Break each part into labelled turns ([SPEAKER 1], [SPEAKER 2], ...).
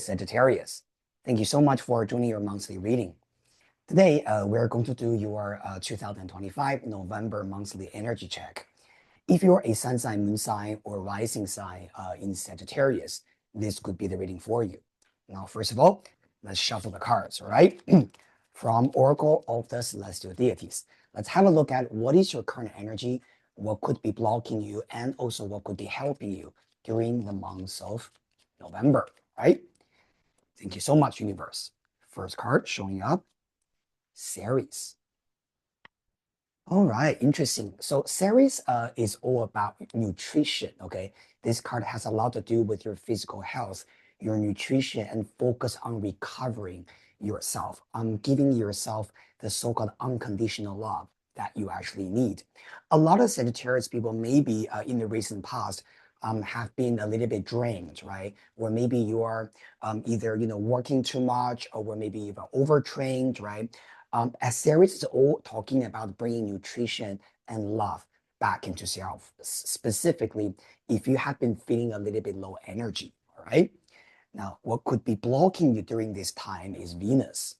[SPEAKER 1] Sagittarius. Thank you so much for joining your monthly reading. Today, we're going to do your 2025 November monthly energy check. If you're a sun sign, moon sign, or rising sign in Sagittarius, this could be the reading for you. Now, first of all, let's shuffle the cards, all right? From Oracle of the Celestial Deities. Let's have a look at what is your current energy, what could be blocking you, and also what could be helping you during the months of November, right? Thank you so much, universe. First card showing up, Ceres. All right, interesting. So Ceres is all about nutrition, okay? This card has a lot to do with your physical health, your nutrition, and focus on recovering yourself, on giving yourself the so-called unconditional love that you actually need. A lot of Sagittarius people maybe in the recent past have been a little bit drained, right? Or maybe you are either working too much, or maybe you've overtrained, right? As Ceres is all talking about bringing nutrition and love back into self, specifically if you have been feeling a little bit low energy, all right? Now, what could be blocking you during this time is Venus.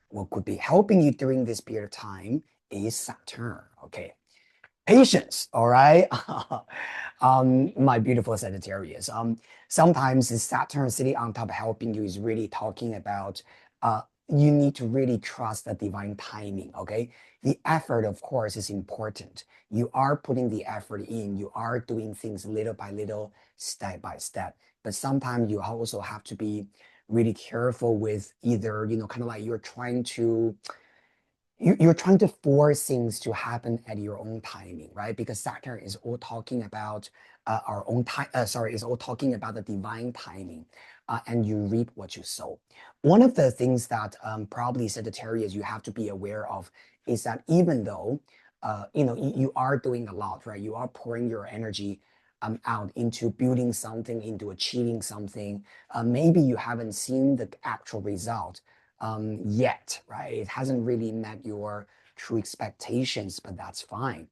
[SPEAKER 1] What could be helping you during this period of time is Saturn, okay? Patience, all right? My beautiful Sagittarius. Sometimes the Saturn sitting on top helping you is really talking about you need to really trust the divine timing, okay? The effort, of course, is important. You are putting the effort in. You are doing things little by little, step by step. But sometimes you also have to be really careful with either, kind of like you're trying to force things to happen at your own timing, right? Because Saturn is all talking about our own time. Is all talking about the divine timing, and you reap what you sow. One of the things that probably Sagittarius you have to be aware of is that even though you are doing a lot, right? You are pouring your energy out into building something, into achieving something. Maybe you haven't seen the actual result yet, right? It hasn't really met your true expectations, but that's fine.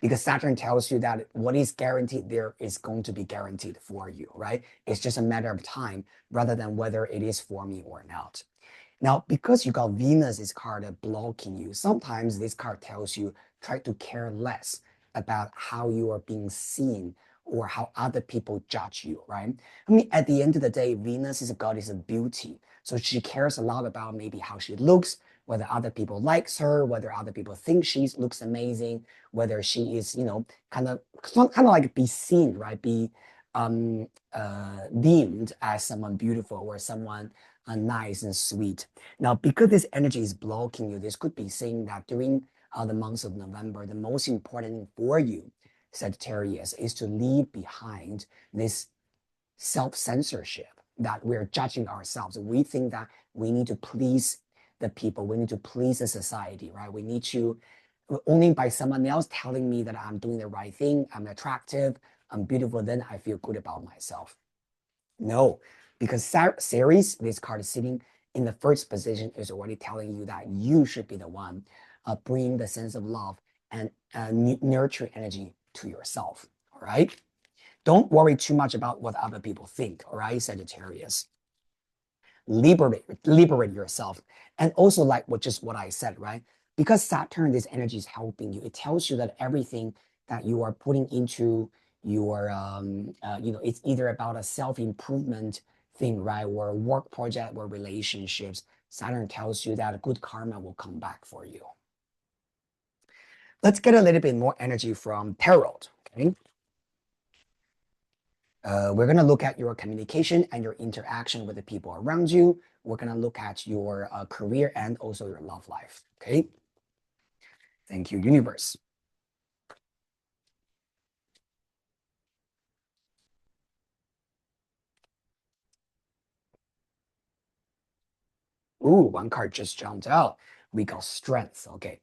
[SPEAKER 1] Because Saturn tells you that what is guaranteed there is going to be guaranteed for you, right? It's just a matter of time rather than whether it is for me or not. Now, because you got Venus' card blocking you, sometimes this card tells you try to care less about how you are being seen or how other people judge you, right? I mean, at the end of the day, Venus is a goddess of beauty. So she cares a lot about maybe how she looks, whether other people likes her, whether other people think she looks amazing, whether she is, kind of like be seen, right? Be deemed as someone beautiful or someone nice and sweet. Now, because this energy is blocking you, this could be saying that during the months of November, the most important thing for you, Sagittarius, is to leave behind this self-censorship that we're judging ourselves. We think that we need to please the people, we need to please the society, right? We need to, only by someone else telling me that I'm doing the right thing, I'm attractive, I'm beautiful, then I feel good about myself. No, because Ceres, this card is sitting in the first position, is already telling you that you should be the one bringing the sense of love and nurture energy to yourself, all right? Don't worry too much about what other people think, all right, Sagittarius? Liberate yourself. And also like what I said, right? Because Saturn, this energy is helping you. It tells you that everything that you are putting into your, it's either about a self-improvement thing, right? Or a work project or relationships. Saturn tells you that good karma will come back for you. Let's get a little bit more energy from Tarot, okay? We're going to look at your communication and your interaction with the people around you. We're going to look at your career and also your love life, okay? Thank you, universe. Ooh, one card just jumped out. We got strength, okay.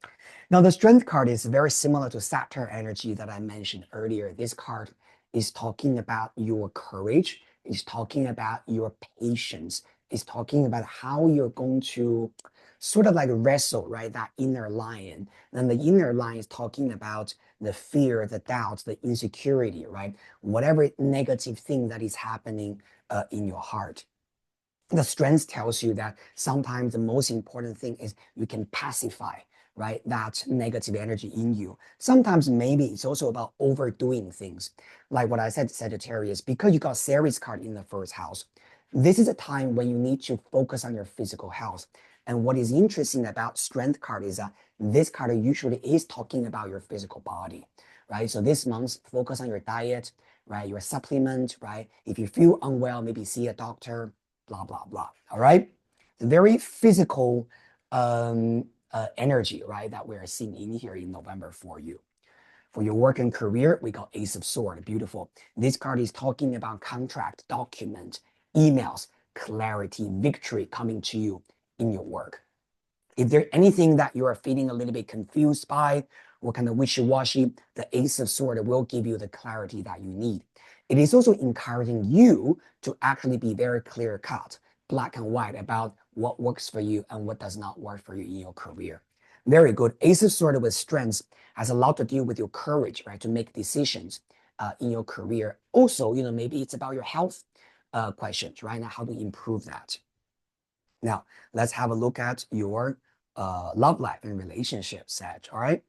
[SPEAKER 1] Now the strength card is very similar to Saturn energy that I mentioned earlier. This card is talking about your courage, is talking about your patience, is talking about how you're going to sort of like wrestle, right? That inner lion. And the inner lion is talking about the fear, the doubts, the insecurity, right? Whatever negative thing that is happening in your heart. The strength tells you that sometimes the most important thing is you can pacify, right, that negative energy in you. Sometimes maybe it's also about overdoing things. Like what I said, Sagittarius, because you got Ceres card in the first house, this is a time when you need to focus on your physical health. And what is interesting about strength card is that this card usually is talking about your physical body, right? So this month, focus on your diet, right? Your supplement, right? If you feel unwell, maybe see a doctor, blah, blah, blah. All right. The very physical energy, right, that we're seeing in here in November for you. For your work and career, we got Ace of Swords. Beautiful. This card is talking about contract, document, emails, clarity, victory coming to you in your work. If there's anything that you are feeling a little bit confused by or kind of wishy-washy, the Ace of Swords will give you the clarity that you need. It is also encouraging you to actually be very clear-cut, black and white about what works for you and what does not work for you in your career. Very good. Ace of Swords with strengths has a lot to do with your courage, right, to make decisions in your career. Also, maybe it's about your health questions, right, now how to improve that. Now, let's have a look at your love life and relationship, Sag, all right?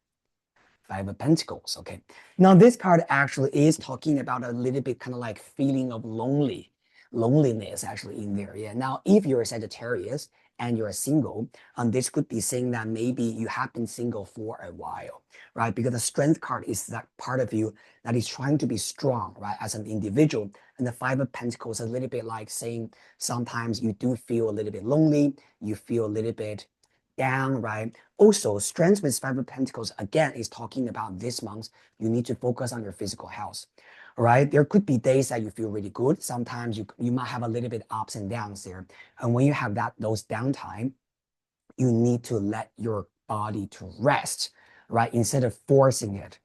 [SPEAKER 1] Five of Pentacles, okay. Now, this card actually is talking about a little bit kind of like feeling of loneliness actually in there, yeah. Now, if you're a Sagittarius and you're single, this could be saying that maybe you have been single for a while, right? Because the Strength card is that part of you that is trying to be strong, right, as an individual. And the Five of Pentacles is a little bit like saying sometimes you do feel a little bit lonely, you feel a little bit down, right? Also, Strength with Five of Pentacles, again, is talking about this month, you need to focus on your physical health, right? There could be days that you feel really good. Sometimes you might have a little bit ups and downs there. And when you have those downtime, you need to let your body to rest, right? Instead of forcing it.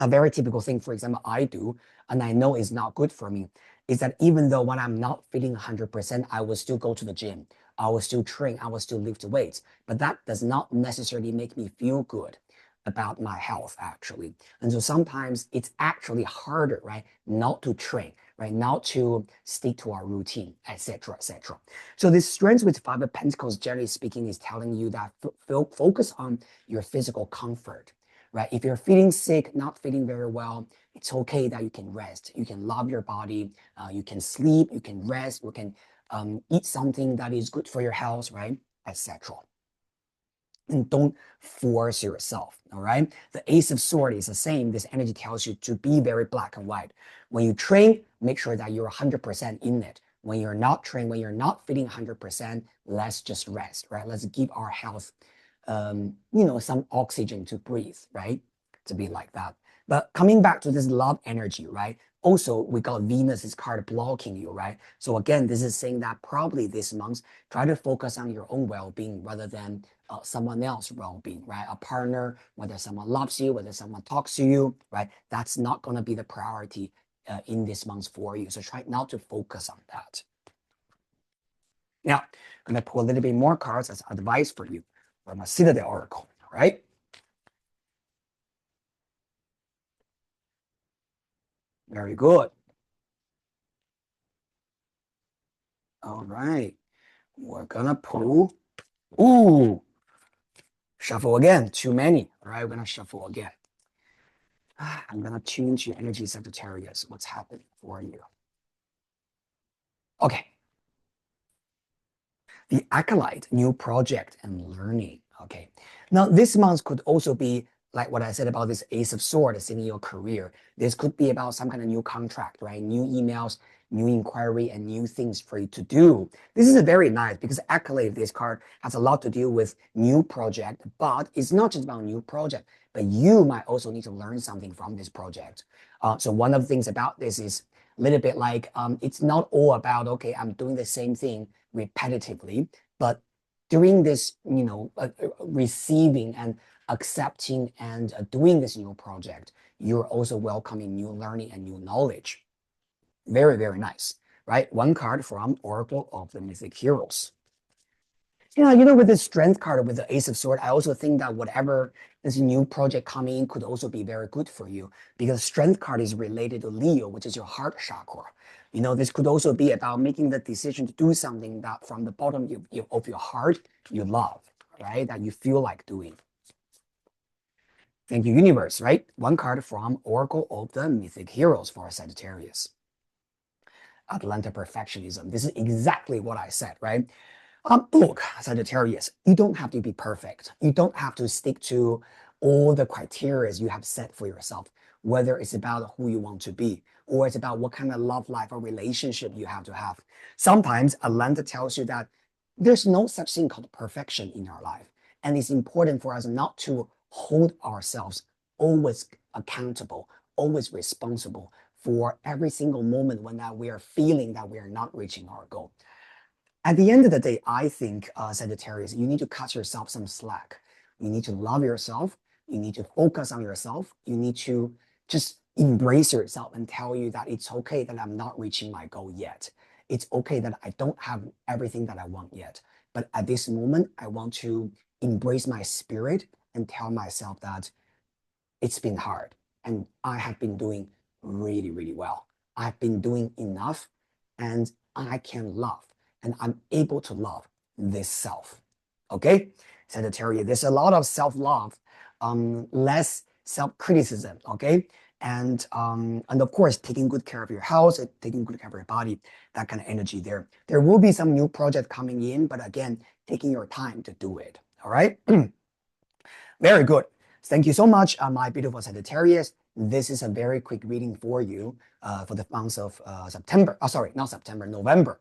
[SPEAKER 1] A very typical thing, for example, I do, and I know is not good for me, is that even though when I'm not feeling 100%, I will still go to the gym. I will still train. I will still lift weights. But that does not necessarily make me feel good about my health, actually. And so sometimes it's actually harder, right, not to train, right, not to stick to our routine, etc., etc. So this Strength with Five of Pentacles, generally speaking, is telling you that focus on your physical comfort, right? If you're feeling sick, not feeling very well, it's okay that you can rest. You can love your body. You can sleep. You can rest. You can eat something that is good for your health, right? Etc. And don't force yourself, all right? The Ace of Swords is the same. This energy tells you to be very black and white. When you train, make sure that you're 100% in it. When you're not trained, when you're not feeling 100%, let's just rest, right? Let's give our health some oxygen to breathe, right? To be like that. But coming back to this love energy, right? Also, we got Venus's card blocking you, right? So again, this is saying that probably this month, try to focus on your own well-being rather than someone else's well-being, right? A partner, whether someone loves you, whether someone talks to you, right? That's not going to be the priority in this month for you. So try not to focus on that. Now, I'm going to pull a little bit more cards as advice for you from a Citadel Oracle, all right? Very good. All right. We're gonna pull. Ooh, shuffle again. Too many. All right, we're gonna shuffle again. I'm gonna tune to your energy, Sagittarius. What's happening for you? Okay. The Acolyte, new project and learning. Okay. Now, this month could also be like what I said about this Ace of Swords in your career. This could be about some kind of new contract, right? New emails, new inquiry, and new things for you to do. This is a very nice because Acolyte, this card has a lot to do with new project, but it's not just about new project, but you might also need to learn something from this project. So one of the things about this is a little bit like it's not all about, okay, I'm doing the same thing repetitively, but during this, receiving and accepting and doing this new project, you're also welcoming new learning and new knowledge. Very, very nice, right? One card from Oracle of the Mythic Heroes. Yeah, with the Strength card with the Ace of Swords, I also think that whatever this new project coming in could also be very good for you because Strength card is related to Leo, which is your heart chakra. This could also be about making the decision to do something that from the bottom of your heart, you love, right? That you feel like doing. Thank you, universe, right? One card from Oracle of the Mythic Heroes for Sagittarius. Atlanta perfectionism. This is exactly what I said, right? Look, Sagittarius, you don't have to be perfect. You don't have to stick to all the criteria you have set for yourself, whether it's about who you want to be or it's about what kind of love life or relationship you have to have. Sometimes Atlanta tells you that there's no such thing called perfection in our life. And it's important for us not to hold ourselves always accountable, always responsible for every single moment when that we are feeling that we are not reaching our goal. At the end of the day, I think, Sagittarius, you need to cut yourself some slack. You need to love yourself. You need to focus on yourself. You need to just embrace yourself and tell you that it's okay that I'm not reaching my goal yet. It's okay that I don't have everything that I want yet. But at this moment, I want to embrace my spirit and tell myself that it's been hard and I have been doing really, really well. I've been doing enough and I can love and I'm able to love this self. Okay? Sagittarius, there's a lot of self-love, less self-criticism, okay? And of course, taking good care of your health, taking good care of your body, that kind of energy there. There will be some new project coming in, but again, taking your time to do it. All right? Very good. Thank you so much, my beautiful Sagittarius. This is a very quick reading for you for the month of September. Oh, sorry, not September, November.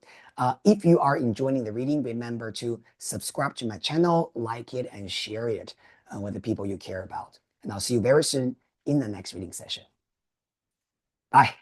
[SPEAKER 1] If you are enjoying the reading, remember to subscribe to my channel, like it, and share it with the people you care about. And I'll see you very soon in the next reading session. Bye.